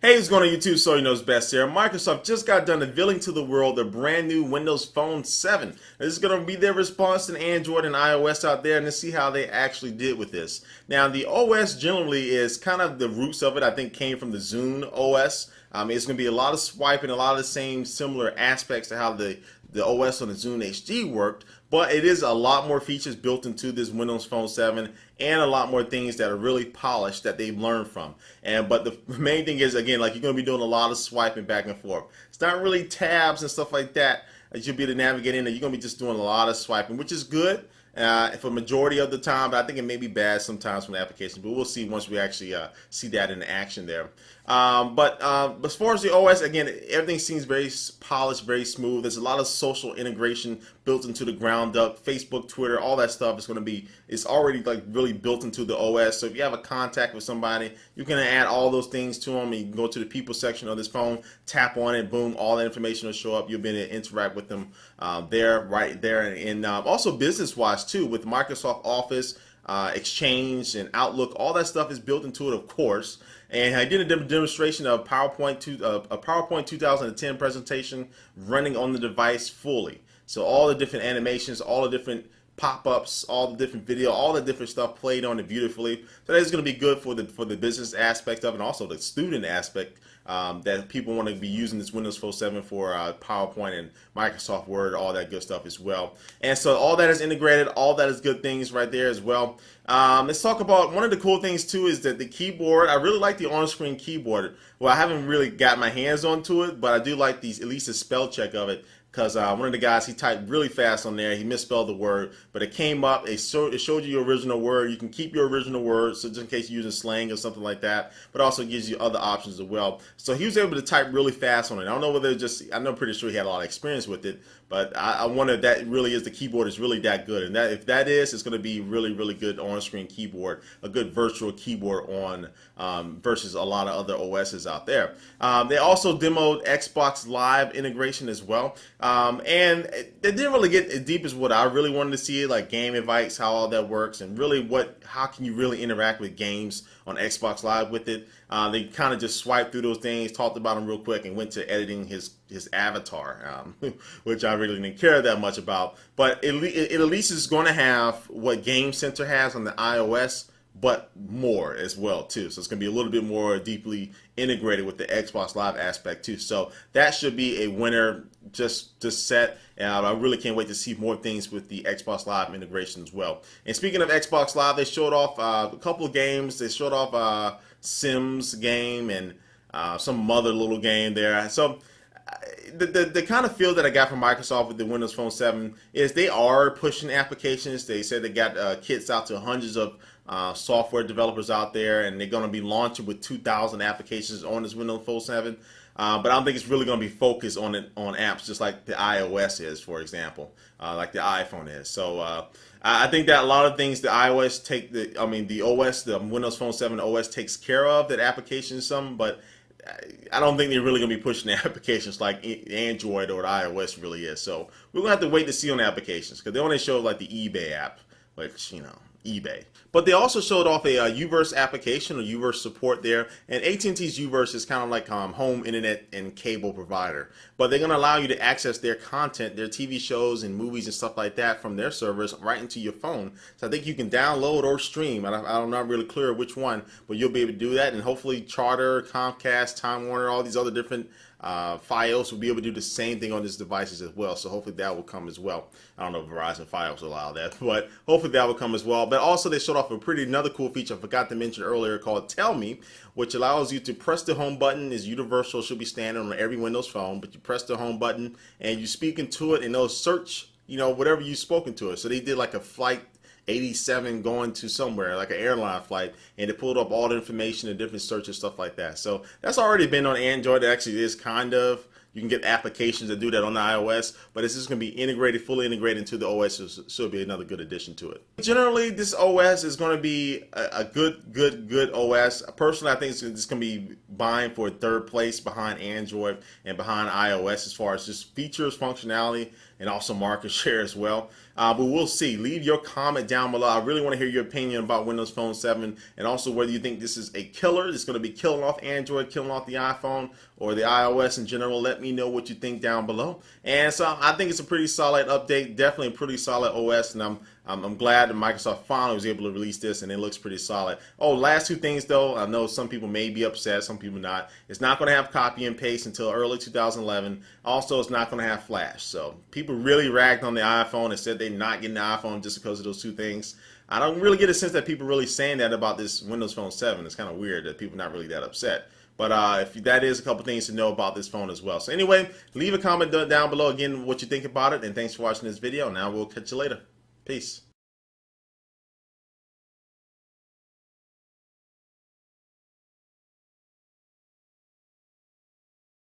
Hey, what's going on YouTube? So you knows best here. Microsoft just got done unveiling to the world their brand new Windows Phone 7. This is going to be their response to Android and iOS out there, and to see how they actually did with this. Now, the OS generally is kind of the roots of it. I think came from the Zune OS. It's going to be a lot of swiping, a lot of the same similar aspects to how the OS on the Zune HD worked, but it is a lot more features built into this Windows Phone 7 and a lot more things that are really polished that they've learned from. But the main thing is, again, like, you're going to be doing a lot of swiping back and forth. It's not really tabs and stuff like that you'll be able to navigate in, and you're going to be just doing a lot of swiping, which is good for majority of the time, but I think it may be bad sometimes from the application, but we'll see once we actually see that in action there. But as far as the OS, again, everything seems very polished, very smooth. There's a lot of social integration built into the ground up. Facebook, Twitter, all that stuff is going to be, it's already like really built into the OS. So if you have a contact with somebody, you can add all those things to them, and you can go to the people section of this phone, tap on it, boom, all that information will show up. You'll be able to interact with them right there. And also business-wise too, with Microsoft Office, Exchange, and Outlook, all that stuff is built into it, of course. And I did a demonstration of a PowerPoint 2010 presentation running on the device fully. So all the different animations, all the different pop-ups, all the different video, all the different stuff played on it beautifully. So that is going to be good for the business aspect of it, and also the student aspect, that people want to be using this Windows Phone 7 for PowerPoint and Microsoft Word, all that good stuff as well. And so all that is integrated, all that is good things right there as well. Let's talk about one of the cool things too is that the keyboard, I really like the on-screen keyboard. Well, I haven't really got my hands onto it, but I do like these, at least the spell check of it. Because one of the guys, he typed really fast on there. He misspelled the word, but it came up. It showed you your original word. You can keep your original word, so just in case you're using slang or something like that. But also gives you other options as well. So he was able to type really fast on it. I don't know whether it's just, I'm pretty sure he had a lot of experience with it. But I wonder if that really is, the keyboard is really that good. And that, if that is, it's going to be really, really good on-screen keyboard, a good virtual keyboard on versus a lot of other OSs out there. They also demoed Xbox Live integration as well. And they didn't really get as deep as what I really wanted to see, like game invites, how all that works, and really how can you really interact with games on Xbox Live with it. They kind of just swiped through those things, talked about them real quick, and went to editing his avatar, which I really didn't care that much about. But it at least is going to have what Game Center has on the iOS, but more as well too. So it's going to be a little bit more deeply integrated with the Xbox Live aspect too. So that should be a winner just set. And I really can't wait to see more things with the Xbox Live integration as well. And speaking of Xbox Live, they showed off a couple of games. They showed off Sims game and some other little game there. So the kind of feel that I got from Microsoft with the Windows Phone 7 is they are pushing applications. They said they got kits out to hundreds of software developers out there, and they're going to be launching with 2,000 applications on this Windows Phone 7. But I don't think it's really going to be focused on apps just like the iOS is, for example, like the iPhone is. So I think that a lot of things the iOS the OS, the Windows Phone 7 OS takes care of that application some, but I don't think they're really going to be pushing the applications like Android or iOS really is. So we're going to have to wait to see on the applications, because they only show like the eBay app, which, you know, eBay. But they also showed off a Uverse application or Uverse support there. And AT&T's Uverse is kind of like home internet and cable provider. But they're going to allow you to access their content, their TV shows and movies and stuff like that from their servers right into your phone. So I think you can download or stream. I'm not really clear which one, but you'll be able to do that. And hopefully Charter, Comcast, Time Warner, all these other different Fios will be able to do the same thing on these devices as well. So hopefully that will come as well. I don't know if Verizon Fios will allow that, but hopefully that will come as well. But also they showed off another cool feature I forgot to mention earlier called Tell Me, which allows you to press the home button. Is universal, should be standard on every Windows phone, but you press the home button and you speak into it, and it'll search, you know, whatever you've spoken to it. So they did like a flight 87 going to somewhere, like an airline flight, and it pulled up all the information and different searches, stuff like that. So that's already been on Android. It actually is kind of, you can get applications that do that on the iOS, but it's just going to be integrated, fully integrated into the OS, so it'll be another good addition to it. Generally, this OS is going to be a good OS. Personally, I think it's going to be vying for third place behind Android and behind iOS as far as just features, functionality, and also market share as well. But we'll see. Leave your comment down below. I really want to hear your opinion about Windows Phone 7, and also whether you think this is a killer. It's going to be killing off Android, killing off the iPhone, or the iOS in general. Let me know what you think down below. And so I think it's a pretty solid update, definitely a pretty solid OS, and I'm glad that Microsoft finally was able to release this, and it looks pretty solid. Oh, last two things though. I know some people may be upset, some people not. It's not going to have copy and paste until early 2011. Also, it's not going to have Flash. So people really ragged on the iPhone and said they're not getting the iPhone just because of those two things. I don't really get a sense that people are really saying that about this Windows Phone 7. It's kind of weird that people are not really that upset. But if that is a couple things to know about this phone as well. So anyway, leave a comment down below again what you think about it. And thanks for watching this video. Now we'll catch you later. Peace.